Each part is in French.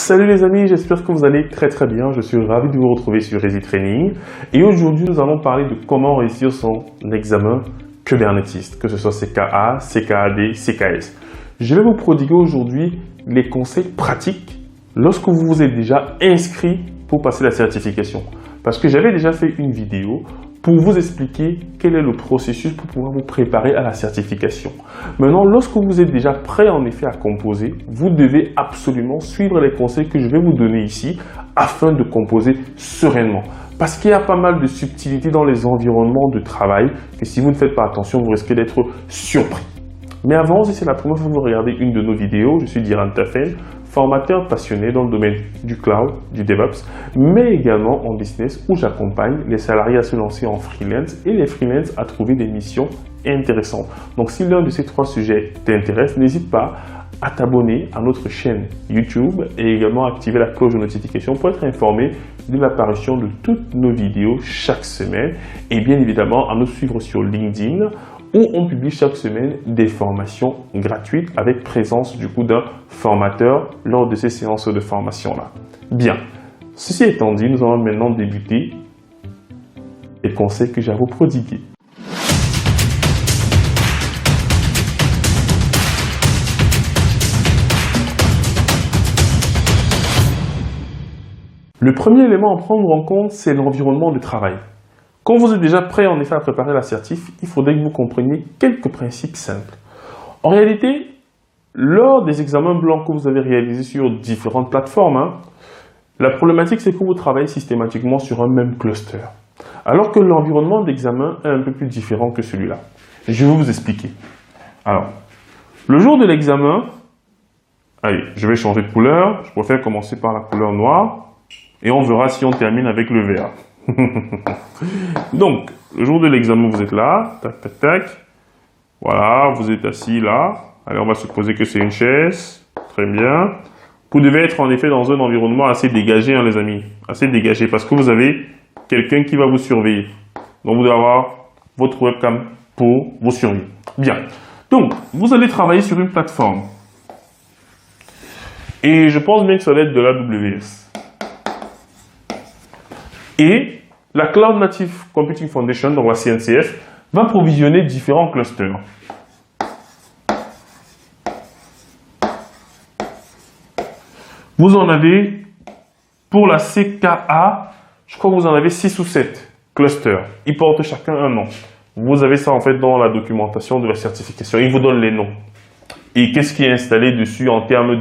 Salut les amis, j'espère que vous allez très bien. Je suis ravi de vous retrouver sur Easy Training. Et aujourd'hui, nous allons parler de comment réussir son examen Kubernetes, que ce soit CKA, CKAD, CKS. Je vais vous prodiguer aujourd'hui les conseils pratiques lorsque vous vous êtes déjà inscrit pour passer la certification. Parce que j'avais déjà fait une vidéo pour vous expliquer quel est le processus pour pouvoir vous préparer à la certification. Maintenant, lorsque vous êtes déjà prêt en effet à composer, vous devez absolument suivre les conseils que je vais vous donner ici afin de composer sereinement. Parce qu'il y a pas mal de subtilités dans les environnements de travail que si vous ne faites pas attention, vous risquez d'être surpris. Mais avant, si c'est la première fois que vous regardez une de nos vidéos, je suis Diran Tafen, formateur passionné dans le domaine du cloud, du DevOps, mais également en business où j'accompagne les salariés à se lancer en freelance et les freelances à trouver des missions intéressantes. Donc si l'un de ces trois sujets t'intéresse, n'hésite pas à t'abonner à notre chaîne YouTube et également à activer la cloche de notification pour être informé de l'apparition de toutes nos vidéos chaque semaine et bien évidemment à nous suivre sur LinkedIn où on publie chaque semaine des formations gratuites avec présence du coup d'un formateur lors de ces séances de formation-là. Bien, ceci étant dit, nous allons maintenant débuter les conseils que j'ai à vous prodiguer. Le premier élément à prendre en compte, c'est l'environnement de travail. Quand vous êtes déjà prêt en effet à préparer l'assertif, il faudrait que vous compreniez quelques principes simples. En réalité, lors des examens blancs que vous avez réalisés sur différentes plateformes, la problématique c'est que vous travaillez systématiquement sur un même cluster. Alors que l'environnement d'examen est un peu plus différent que celui-là. Je vais vous expliquer. Alors, le jour de l'examen, allez, je vais changer de couleur. Je préfère commencer par la couleur noire. Et on verra si on termine avec le vert. Donc, le jour de l'examen, vous êtes là, tac, tac, tac. Voilà, vous êtes assis là. Allez, on va supposer que c'est une chaise. Très bien. Vous devez être en effet dans un environnement assez dégagé, les amis. Assez dégagé, parce que vous avez quelqu'un qui va vous surveiller. Donc, vous devez avoir votre webcam pour vous surveiller. Bien. Donc, vous allez travailler sur une plateforme. Et je pense bien que ça va être de l'AWS. Et la Cloud Native Computing Foundation, donc la CNCF, va provisionner différents clusters. Vous en avez, pour la CKA, je crois que vous en avez 6 ou 7 clusters. Ils portent chacun un nom. Vous avez ça en fait dans la documentation de la certification. Ils vous donnent les noms. Et qu'est-ce qui est installé dessus en termes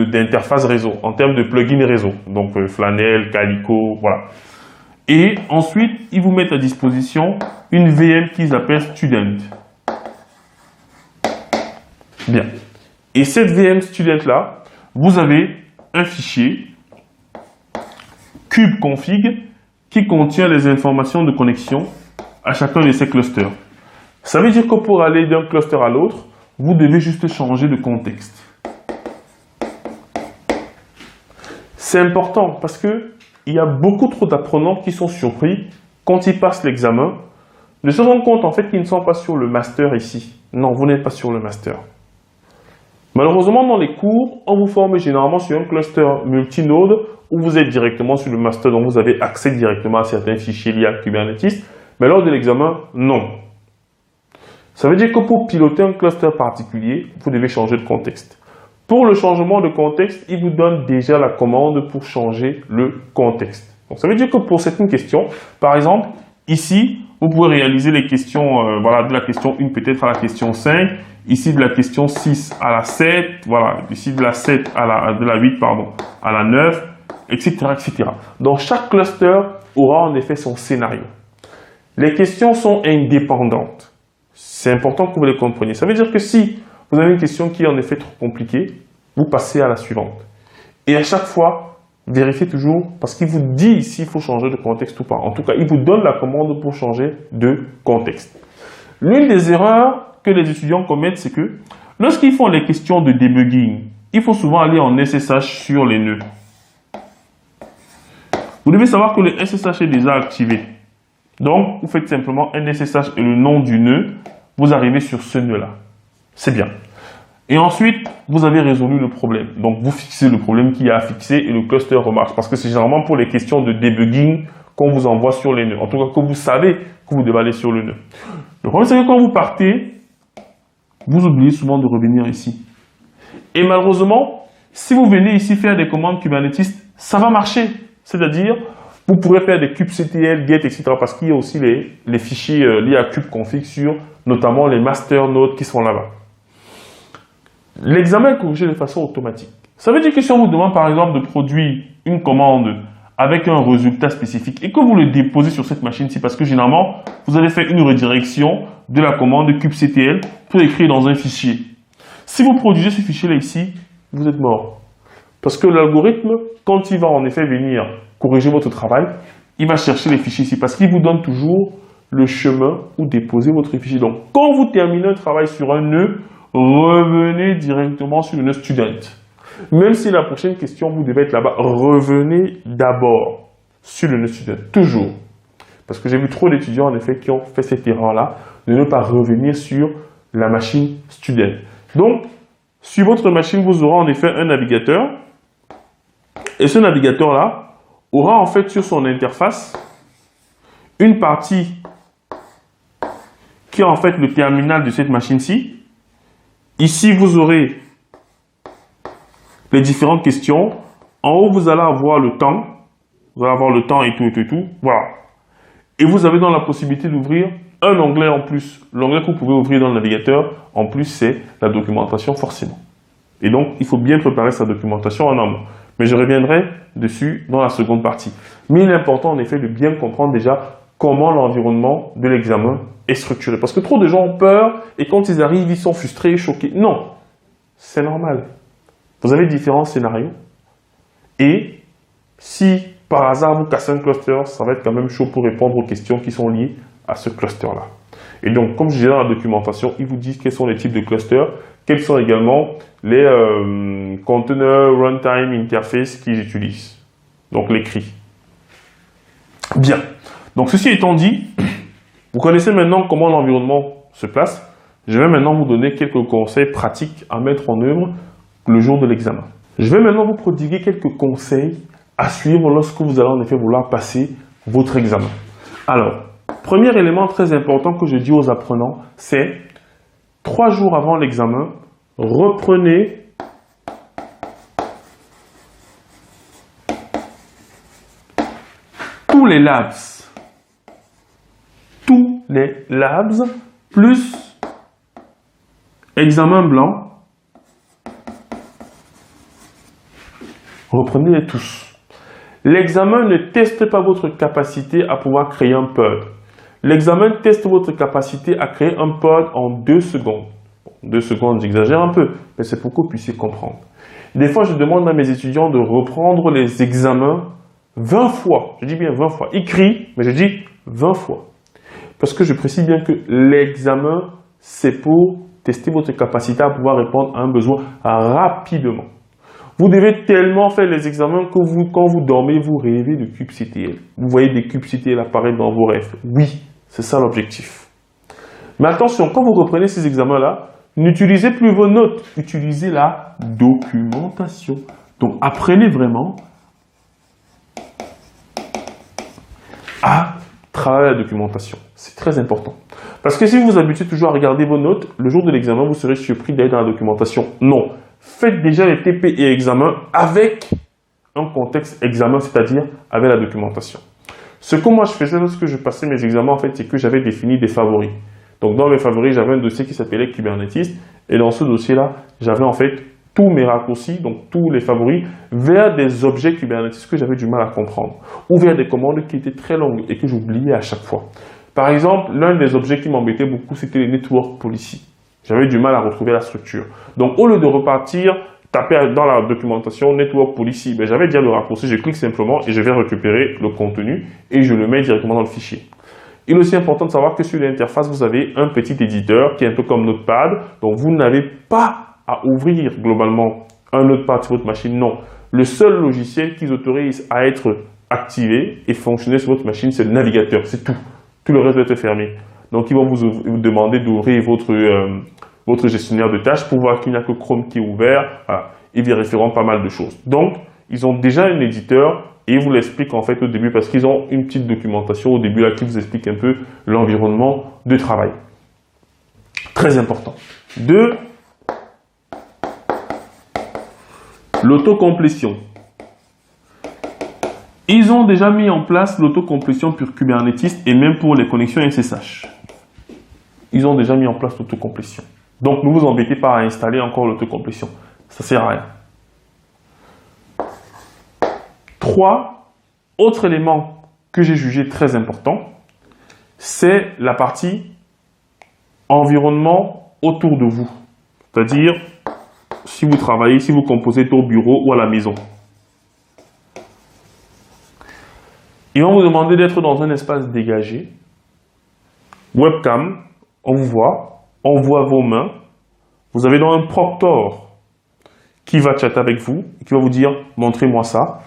d'interface réseau, en termes de plugin réseau, donc Flanel, Calico, voilà. Et ensuite, ils vous mettent à disposition une VM qu'ils appellent Student. Bien. Et cette VM Student là, vous avez un fichier kubeconfig qui contient les informations de connexion à chacun de ces clusters. Ça veut dire que pour aller d'un cluster à l'autre, vous devez juste changer de contexte. C'est important parce que il y a beaucoup trop d'apprenants qui sont surpris quand ils passent l'examen, de se rendre compte en fait qu'ils ne sont pas sur le master ici. Non, vous n'êtes pas sur le master. Malheureusement, dans les cours, on vous forme généralement sur un cluster multinode où vous êtes directement sur le master, donc vous avez accès directement à certains fichiers liés à Kubernetes. Mais lors de l'examen, non. Ça veut dire que pour piloter un cluster particulier, vous devez changer de contexte. Pour le changement de contexte, il vous donne déjà la commande pour changer le contexte. Donc, ça veut dire que pour certaines questions, par exemple, ici, vous pouvez réaliser les questions, voilà, de la question 1 peut-être à la question 5, ici de la question 6 à la 7, voilà, ici de la 7 à de la 8, pardon, à la 9, etc., etc. Donc, chaque cluster aura en effet son scénario. Les questions sont indépendantes. C'est important que vous les compreniez. Ça veut dire que si vous avez une question qui est en effet trop compliquée, vous passez à la suivante. Et à chaque fois, vérifiez toujours, parce qu'il vous dit s'il faut changer de contexte ou pas. En tout cas, il vous donne la commande pour changer de contexte. L'une des erreurs que les étudiants commettent, c'est que lorsqu'ils font les questions de debugging, il faut souvent aller en SSH sur les nœuds. Vous devez savoir que le SSH est déjà activé. Donc, vous faites simplement un SSH et le nom du nœud, vous arrivez sur ce nœud-là. C'est bien. Et ensuite, vous avez résolu le problème. Donc, vous fixez le problème qu'il y a à fixer et le cluster remarche. Parce que c'est généralement pour les questions de debugging qu'on vous envoie sur les nœuds. En tout cas, que vous savez que vous devez aller sur le nœud. Le problème, c'est que quand vous partez, vous oubliez souvent de revenir ici. Et malheureusement, si vous venez ici faire des commandes Kubernetes, ça va marcher. C'est-à-dire, vous pourrez faire des kubectl, get, etc. Parce qu'il y a aussi les fichiers liés à kubeconfig sur notamment les master nodes qui sont là-bas. L'examen est corrigé de façon automatique. Ça veut dire que si on vous demande par exemple de produire une commande avec un résultat spécifique et que vous le déposez sur cette machine-ci, parce que généralement, vous allez faire une redirection de la commande kubectl pour écrire dans un fichier. Si vous produisez ce fichier-là ici, vous êtes mort. Parce que l'algorithme, quand il va en effet venir corriger votre travail, il va chercher les fichiers ici parce qu'il vous donne toujours le chemin où déposer votre fichier. Donc, quand vous terminez un travail sur un nœud, revenez directement sur le nœud student. Même si la prochaine question, vous devez être là-bas, revenez d'abord sur le nœud student. Toujours. Parce que j'ai vu trop d'étudiants, en effet, qui ont fait cette erreur-là, de ne pas revenir sur la machine student. Donc, sur votre machine, vous aurez en effet un navigateur. Et ce navigateur-là aura en fait sur son interface une partie qui est en fait le terminal de cette machine-ci. Ici, vous aurez les différentes questions. En haut, vous allez avoir le temps. Vous allez avoir le temps et tout, et tout, et tout. Voilà. Et vous avez donc la possibilité d'ouvrir un onglet en plus. L'onglet que vous pouvez ouvrir dans le navigateur, en plus, c'est la documentation forcément. Et donc, il faut bien préparer sa documentation en amont. Mais je reviendrai dessus dans la seconde partie. Mais il est important, en effet, de bien comprendre déjà comment l'environnement de l'examen est structuré. Parce que trop de gens ont peur et quand ils arrivent, ils sont frustrés, choqués. Non, c'est normal. Vous avez différents scénarios. Et si, par hasard, vous cassez un cluster, ça va être quand même chaud pour répondre aux questions qui sont liées à ce cluster-là. Et donc, comme je disais dans la documentation, ils vous disent quels sont les types de clusters, quels sont également les container runtime interface qu'ils utilisent. Donc, les CRI. Bien. Donc, ceci étant dit, vous connaissez maintenant comment l'environnement se place. Je vais maintenant vous donner quelques conseils pratiques à mettre en œuvre le jour de l'examen. Je vais maintenant vous prodiguer quelques conseils à suivre lorsque vous allez en effet vouloir passer votre examen. Alors, premier élément très important que je dis aux apprenants, c'est 3 jours avant l'examen, reprenez tous les labs. Tous les labs, plus examen blanc. Reprenez-les tous. L'examen ne teste pas votre capacité à pouvoir créer un pod. L'examen teste votre capacité à créer un pod en 2 secondes. 2 secondes, j'exagère un peu, mais c'est pour que vous puissiez comprendre. Des fois, je demande à mes étudiants de reprendre les examens 20 fois. Je dis bien 20 fois. Écrit, mais je dis 20 fois. Parce que je précise bien que l'examen, c'est pour tester votre capacité à pouvoir répondre à un besoin rapidement. Vous devez tellement faire les examens que quand vous dormez, vous rêvez de kubectl. Vous voyez des kubectl apparaître dans vos rêves. Oui, c'est ça l'objectif. Mais attention, quand vous reprenez ces examens-là, n'utilisez plus vos notes, utilisez la documentation. Donc, apprenez vraiment à travailler la documentation. C'est très important. Parce que si vous vous habituez toujours à regarder vos notes, le jour de l'examen, vous serez surpris d'aller dans la documentation. Non. Faites déjà les TP et examens avec un contexte examen, c'est-à-dire avec la documentation. Ce que moi je faisais lorsque je passais mes examens, en fait, c'est que j'avais défini des favoris. Donc dans mes favoris, j'avais un dossier qui s'appelait Kubernetes. Et dans ce dossier-là, j'avais en fait tous mes raccourcis, donc tous les favoris, vers des objets Kubernetes que j'avais du mal à comprendre. Ou vers des commandes qui étaient très longues et que j'oubliais à chaque fois. Par exemple, l'un des objets qui m'embêtait beaucoup, c'était les network policy. J'avais du mal à retrouver la structure. Donc, au lieu de repartir, taper dans la documentation network policy, ben, j'avais déjà le raccourci, je clique simplement et je vais récupérer le contenu et je le mets directement dans le fichier. Il est aussi important de savoir que sur l'interface, vous avez un petit éditeur qui est un peu comme Notepad. Donc, vous n'avez pas à ouvrir globalement un Notepad sur votre machine. Non. Le seul logiciel qui autorise à être activé et fonctionner sur votre machine, c'est le navigateur. C'est tout. Tout le reste doit être fermé. Donc, ils vont vous demander d'ouvrir votre gestionnaire de tâches pour voir qu'il n'y a que Chrome qui est ouvert. Voilà. Ils vérifieront pas mal de choses. Donc, ils ont déjà un éditeur et ils vous l'expliquent en fait au début parce qu'ils ont une petite documentation au début là qui vous explique un peu l'environnement de travail. Très important. 2. L'autocomplétion. Ils ont déjà mis en place l'autocomplétion pour Kubernetes et même pour les connexions SSH. Ils ont déjà mis en place l'autocomplétion. Donc, ne vous embêtez pas à installer encore l'autocomplétion. Ça ne sert à rien. 3. Autre élément que j'ai jugé très important, c'est la partie environnement autour de vous. C'est-à-dire, si vous travaillez, si vous composez au bureau ou à la maison. Ils vont vous demander d'être dans un espace dégagé. Webcam, on vous voit, on voit vos mains. Vous avez donc un proctor qui va chatter avec vous, qui va vous dire « montrez-moi ça ».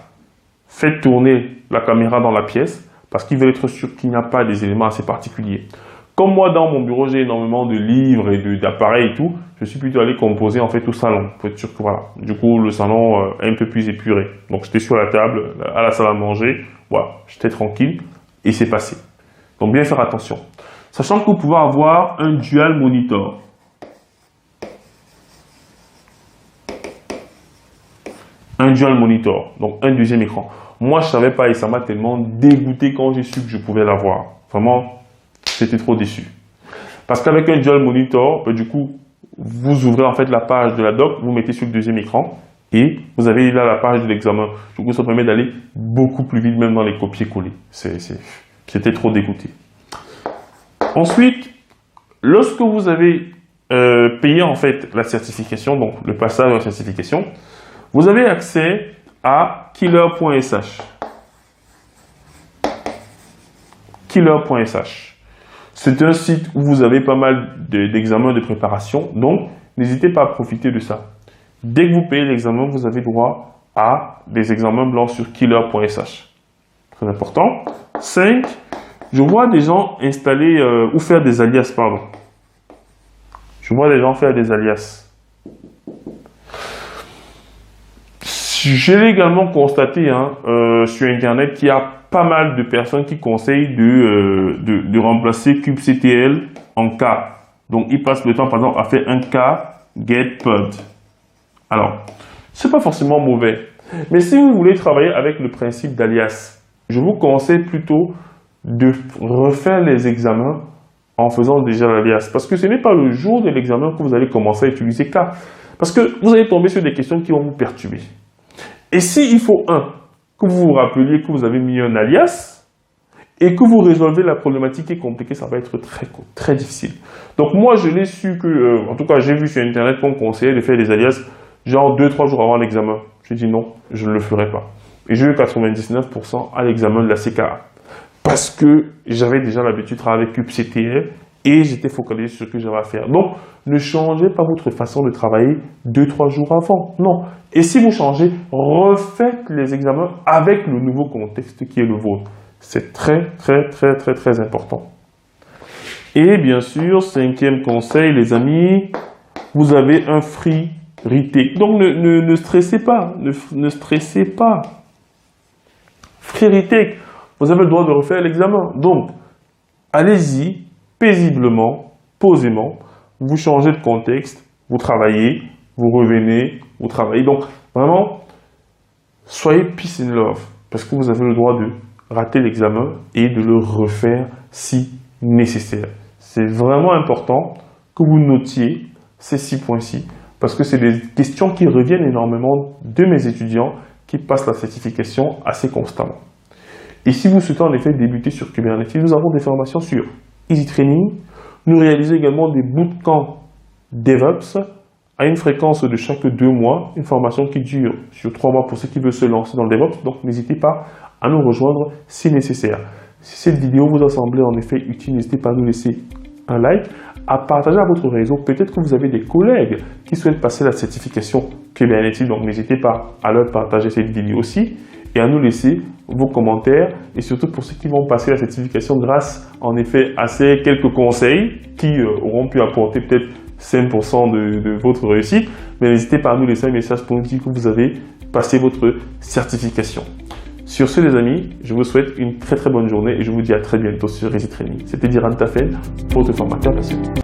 Faites tourner la caméra dans la pièce parce qu'il veut être sûr qu'il n'y a pas des éléments assez particuliers. Comme moi, dans mon bureau, j'ai énormément de livres et d'appareils et tout, je suis plutôt allé composer en fait au salon pour être sûr que voilà. Du coup, le salon est un peu plus épuré. Donc, j'étais sur la table, à la salle à manger, voilà, j'étais tranquille et c'est passé. Donc, bien faire attention. Sachant que vous pouvez avoir un dual monitor. Un dual monitor, donc un deuxième écran. Moi, je ne savais pas et ça m'a tellement dégoûté quand j'ai su que je pouvais l'avoir. Vraiment, j'étais trop déçu. Parce qu'avec un dual monitor, du coup, vous ouvrez en fait la page de la doc, vous mettez sur le deuxième écran et vous avez là la page de l'examen. Du coup, ça permet d'aller beaucoup plus vite, même dans les copier-coller. J'étais trop dégoûté. Ensuite, lorsque vous avez payé en fait la certification, donc le passage de la certification, vous avez accès à killer.sh. Killer.sh. C'est un site où vous avez pas mal d'examens de préparation, donc n'hésitez pas à profiter de ça. Dès que vous payez l'examen, vous avez droit à des examens blancs sur killer.sh. Très important. 5. Je vois des gens installer ou faire des alias, pardon. Je vois des gens faire des alias. J'ai également constaté sur Internet qu'il y a pas mal de personnes qui conseillent de remplacer kubectl en K. Donc, ils passent le temps, par exemple, à faire un K get pod. Alors, c'est pas forcément mauvais. Mais si vous voulez travailler avec le principe d'alias, je vous conseille plutôt de refaire les examens en faisant déjà l'alias. Parce que ce n'est pas le jour de l'examen que vous allez commencer à utiliser K. Parce que vous allez tomber sur des questions qui vont vous perturber. Et s'il faut que vous vous rappeliez que vous avez mis un alias et que vous résolvez la problématique qui est compliquée, ça va être très difficile. Donc moi, je l'ai su que, en tout cas, j'ai vu sur Internet qu'on conseillait de faire des alias genre 2-3 jours avant l'examen. J'ai dit non, je ne le ferai pas. Et j'ai eu 99% à l'examen de la CKA. Parce que j'avais déjà l'habitude de travailler avec kubectl et j'étais focalisé sur ce que j'avais à faire. Donc, ne changez pas votre façon de travailler 2-3 jours avant. Non. Et si vous changez, refaites les examens avec le nouveau contexte qui est le vôtre. C'est très important. Et bien sûr, 5e conseil, les amis, vous avez un free retake. Donc, ne stressez pas. Ne stressez pas. Free retake. Vous avez le droit de refaire l'examen. Donc, allez-y paisiblement, posément. Vous changez de contexte, vous travaillez, vous revenez, vous travaillez. Donc, vraiment, soyez peace and love. Parce que vous avez le droit de rater l'examen et de le refaire si nécessaire. C'est vraiment important que vous notiez ces 6 points-ci. Parce que c'est des questions qui reviennent énormément de mes étudiants qui passent la certification assez constamment. Et si vous souhaitez en effet débuter sur Kubernetes, nous avons des formations sur EasyTraining. Nous réalisons également des bootcamps DevOps à une fréquence de chaque 2 mois, une formation qui dure sur 3 mois pour ceux qui veulent se lancer dans le DevOps. Donc n'hésitez pas à nous rejoindre si nécessaire. Si cette vidéo vous a semblé en effet utile, n'hésitez pas à nous laisser un like, à partager à votre réseau. Peut-être que vous avez des collègues qui souhaitent passer la certification Kubernetes, donc n'hésitez pas à leur partager cette vidéo aussi et à nous laisser vos commentaires, et surtout pour ceux qui vont passer la certification grâce en effet à ces quelques conseils qui auront pu apporter peut-être 5% de votre réussite, mais n'hésitez pas à nous laisser un message pour nous dire que vous avez passé votre certification. Sur ce les amis, je vous souhaite une très bonne journée et je vous dis à très bientôt sur EasyTraining. C'était Diran Tafel, votre formateur passionné.